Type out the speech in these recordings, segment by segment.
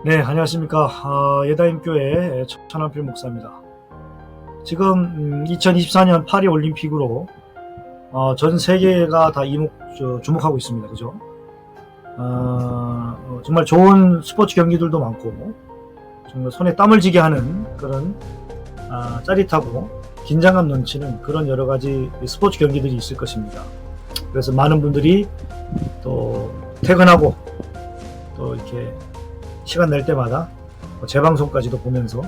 네, 안녕하십니까. 예다임교회 천한필 목사입니다. 지금 2024년 파리 올림픽으로 전 세계가 다 주목하고 있습니다. 그죠? 정말 좋은 스포츠 경기들도 많고, 정말 손에 땀을 쥐게 하는 그런 짜릿하고 긴장감 넘치는 그런 여러 가지 스포츠 경기들이 있을 것입니다. 그래서 많은 분들이 또 퇴근하고 또 이렇게 시간 낼 때마다 재방송까지도 보면서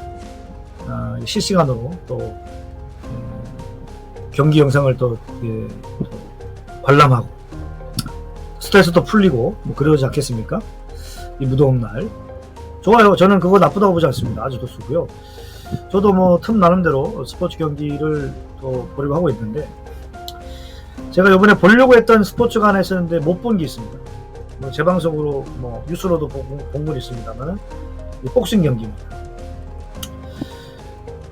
실시간으로 또 경기 영상을 또 관람하고 스트레스도 풀리고 뭐 그러지 않겠습니까? 이 무더운 날 좋아요. 저는 그거 나쁘다고 보지 않습니다. 아주 좋고요. 저도 뭐 틈 나름대로 스포츠 경기를 또 보려고 하고 있는데, 제가 이번에 보려고 했던 스포츠가 하나 있었는데 못 본 게 있습니다. 뭐 재방송으로 뭐 뉴스로도 본 건 있습니다만 복싱 경기입니다.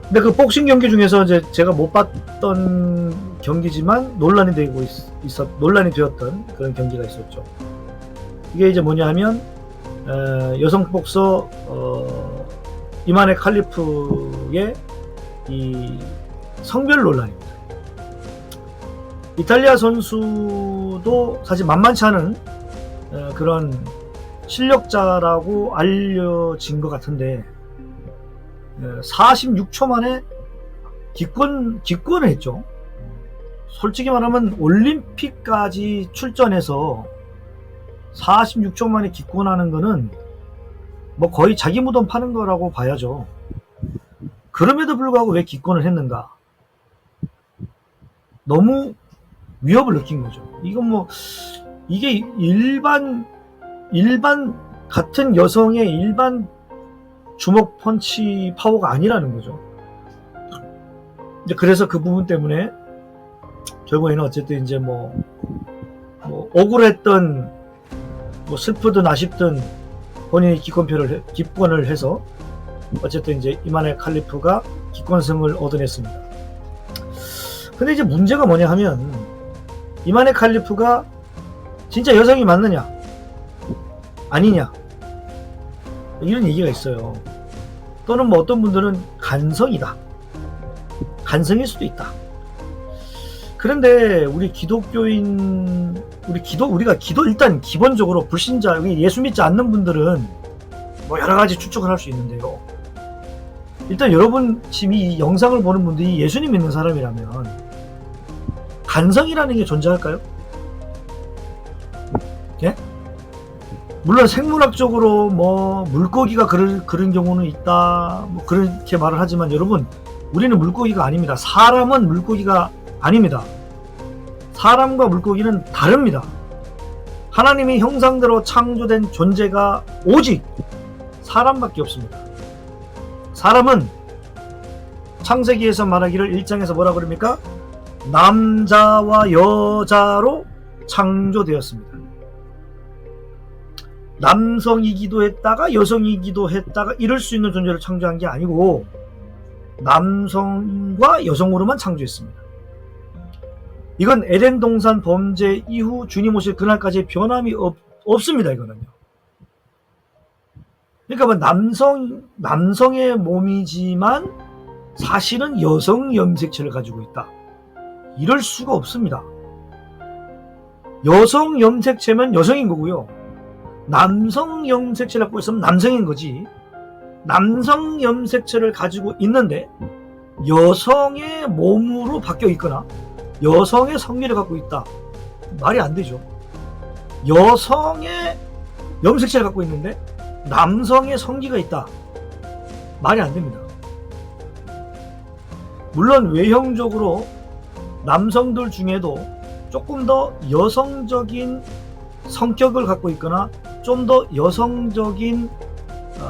근데 그 복싱 경기 중에서 이제 제가 못 봤던 경기지만 논란이 되었던 그런 경기가 있었죠. 이게 이제 뭐냐면 여성 복서 이만해 칼리프의 이 성별 논란입니다. 이탈리아 선수도 사실 만만치 않은 그런 실력자라고 알려진 것 같은데 46초 만에 기권을 했죠. 솔직히 말하면 올림픽까지 출전해서 46초 만에 기권하는 거는 뭐 거의 자기 무덤 파는 거라고 봐야죠. 그럼에도 불구하고 왜 기권을 했는가? 너무 위협을 느낀 거죠. 이건 뭐 이게 일반 같은 여성의 일반 주먹 펀치 파워가 아니라는 거죠. 이제 그래서 그 부분 때문에 결국에는 어쨌든 이제 뭐 억울했던 뭐 슬프든 아쉽든 본인이 기권을 해서 어쨌든 이제 이만해 칼리프가 기권승을 얻어냈습니다. 근데 이제 문제가 뭐냐 하면 이만해 칼리프가 진짜 여성이 맞느냐 아니냐 이런 얘기가 있어요. 또는 뭐 어떤 분들은 간성이다, 간성일 수도 있다. 그런데 우리가 기도 일단 기본적으로 불신자, 예수 믿지 않는 분들은 뭐 여러 가지 추측을 할 수 있는데요. 일단 여러분 지금 이 영상을 보는 분들이 예수님 믿는 사람이라면 간성이라는 게 존재할까요? 예? 물론 생물학적으로 뭐 물고기가 그런 경우는 있다 뭐 그렇게 말을 하지만, 여러분 우리는 물고기가 아닙니다. 사람은 물고기가 아닙니다. 사람과 물고기는 다릅니다. 하나님의 형상대로 창조된 존재가 오직 사람밖에 없습니다. 사람은 창세기에서 말하기를 1장에서 뭐라 그럽니까? 남자와 여자로 창조되었습니다. 남성이기도 했다가 여성이기도 했다가 이럴 수 있는 존재를 창조한 게 아니고 남성과 여성으로만 창조했습니다. 이건 에덴 동산 범죄 이후 주님 오실 그날까지 변함이 없습니다. 이거는요. 그러니까 뭐 남성의 몸이지만 사실은 여성 염색체를 가지고 있다. 이럴 수가 없습니다. 여성 염색체면 여성인 거고요. 남성 염색체를 갖고 있으면 남성인 거지. 남성 염색체를 가지고 있는데 여성의 몸으로 바뀌어 있거나 여성의 성미를 갖고 있다. 말이 안 되죠. 여성의 염색체를 갖고 있는데 남성의 성기가 있다. 말이 안 됩니다. 물론 외형적으로 남성들 중에도 조금 더 여성적인 성격을 갖고 있거나 좀 더 여성적인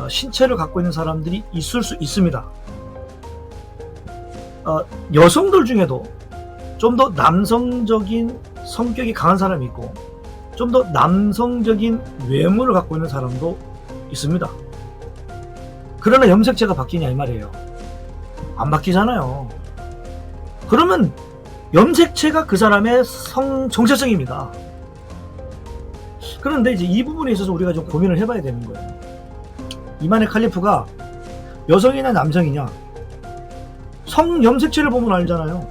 신체를 갖고 있는 사람들이 있을 수 있습니다. 여성들 중에도 좀 더 남성적인 성격이 강한 사람이 있고 좀 더 남성적인 외모를 갖고 있는 사람도 있습니다. 그러나 염색체가 바뀌냐 이 말이에요. 안 바뀌잖아요. 그러면 염색체가 그 사람의 정체성입니다. 그런데 이제 이 부분에 있어서 우리가 좀 고민을 해봐야 되는 거예요. 이만의 칼리프가 여성이냐 남성이냐 성염색체를 보면 알잖아요.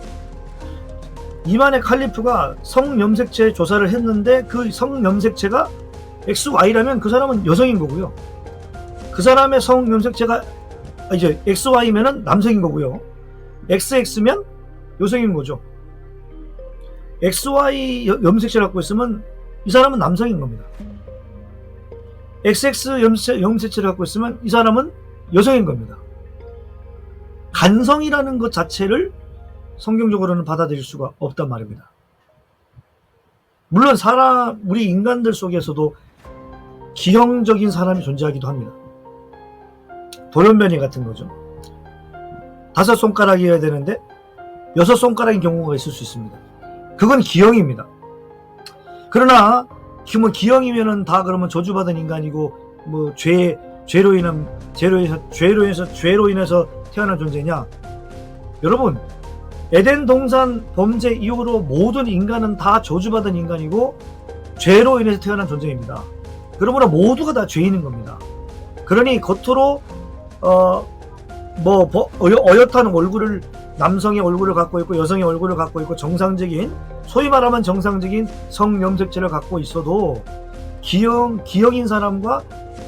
이만의 칼리프가 성염색체 조사를 했는데 그 성염색체가 XY라면 그 사람은 여성인 거고요. 그 사람의 성염색체가 이제 XY면은 남성인 거고요. XX면 여성인 거죠. XY 염색체를 갖고 있으면 이 사람은 남성인 겁니다. XX 염색체를 갖고 있으면 이 사람은 여성인 겁니다. 간성이라는 것 자체를 성경적으로는 받아들일 수가 없단 말입니다. 물론 우리 인간들 속에서도 기형적인 사람이 존재하기도 합니다. 돌연변이 같은 거죠. 5손가락이어야 되는데 6손가락인 경우가 있을 수 있습니다. 그건 기형입니다. 그러나 기형이면은 다 그러면 저주받은 인간이고 뭐 죄로 인해서 태어난 존재냐? 여러분, 에덴 동산 범죄 이후로 모든 인간은 다 저주받은 인간이고 죄로 인해서 태어난 존재입니다. 그러므로 모두가 다 죄인인 겁니다. 그러니 겉으로 어엿한 얼굴을, 남성의 얼굴을 갖고 있고 여성의 얼굴을 갖고 있고 정상적인, 소위 말하면 정상적인 성염색체를 갖고 있어도 기형인 사람과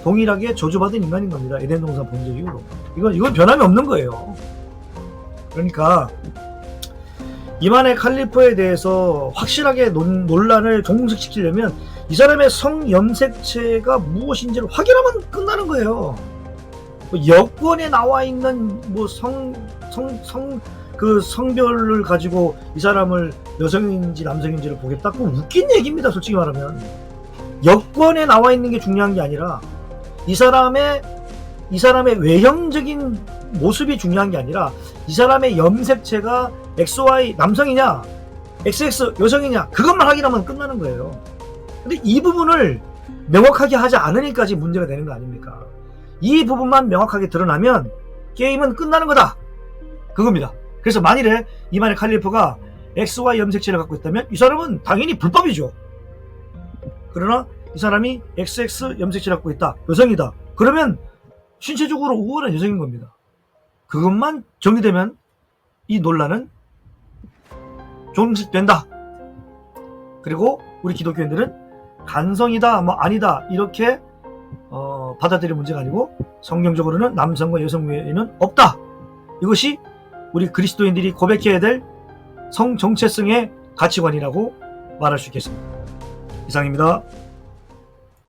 동일하게 저주받은 인간인 겁니다. 에덴 동산 범죄 이후로. 이건 변함이 없는 거예요. 그러니까 이만의 칼리프에 대해서 확실하게 논란을 종식시키려면 이 사람의 성염색체가 무엇인지를 확인하면 끝나는 거예요. 여권에 나와 있는 성별을 가지고 이 사람을 여성인지 남성인지를 보겠다? 그건 웃긴 얘기입니다, 솔직히 말하면. 여권에 나와 있는 게 중요한 게 아니라 이 사람의 외형적인 모습이 중요한 게 아니라 이 사람의 염색체가 XY 남성이냐 XX 여성이냐 그것만 확인하면 끝나는 거예요. 근데 이 부분을 명확하게 하지 않으니까지 문제가 되는 거 아닙니까? 이 부분만 명확하게 드러나면 게임은 끝나는 거다, 그겁니다. 그래서 만일에 이만의 칼리프가 XY 염색체를 갖고 있다면 이 사람은 당연히 불법이죠. 그러나 이 사람이 XX 염색체를 갖고 있다, 여성이다, 그러면 신체적으로 우월한 여성인 겁니다. 그것만 정리되면 이 논란은 종식된다. 그리고 우리 기독교인들은 간성이다, 아니다, 이렇게 받아들일 문제가 아니고 성경적으로는 남성과 여성 외에는 없다. 이것이 우리 그리스도인들이 고백해야 될 성 정체성의 가치관이라고 말할 수 있겠습니다. 이상입니다.